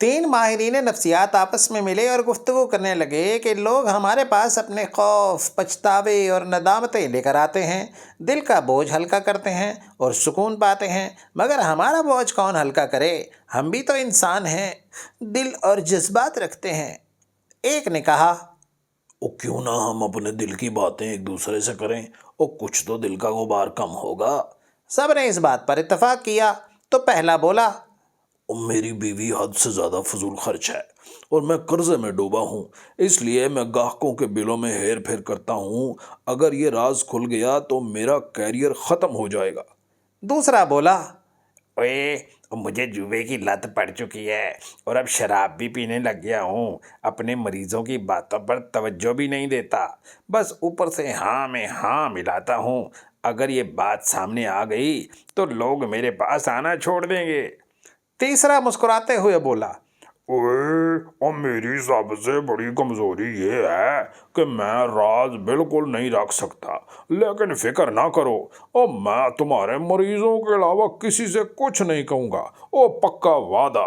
تین ماہرین نفسیات آپس میں ملے اور گفتگو کرنے لگے کہ لوگ ہمارے پاس اپنے خوف، پچھتاوے اور ندامتیں لے کر آتے ہیں، دل کا بوجھ ہلکا کرتے ہیں اور سکون پاتے ہیں، مگر ہمارا بوجھ کون ہلکا کرے؟ ہم بھی تو انسان ہیں، دل اور جذبات رکھتے ہیں۔ ایک نے کہا، کیوں نہ ہم اپنے دل کی باتیں ایک دوسرے سے کریں، اور کچھ تو دل کا غبار کم ہوگا۔ سب نے اس بات پر اتفاق کیا تو پہلا بولا، میری بیوی حد سے زیادہ فضول خرچ ہے اور میں قرضے میں ڈوبا ہوں، اس لیے میں گاہکوں کے بلوں میں ہیر پھیر کرتا ہوں۔ اگر یہ راز کھل گیا تو میرا کیریئر ختم ہو جائے گا۔ دوسرا بولا، اوے مجھے جوے کی لت پڑ چکی ہے اور اب شراب بھی پینے لگ گیا ہوں، اپنے مریضوں کی باتوں پر توجہ بھی نہیں دیتا، بس اوپر سے ہاں میں ہاں ملاتا ہوں۔ اگر یہ بات سامنے آ گئی تو لوگ میرے پاس آنا چھوڑ دیں گے۔ تیسرا مسکراتے ہوئے بولا، اور میری سب سے بڑی کمزوری یہ ہے کہ میں راز بالکل نہیں رکھ سکتا، لیکن فکر نہ کرو، اور میں تمہارے مریضوں کے علاوہ کسی سے کچھ نہیں کہوں گا، او پکا وعدہ۔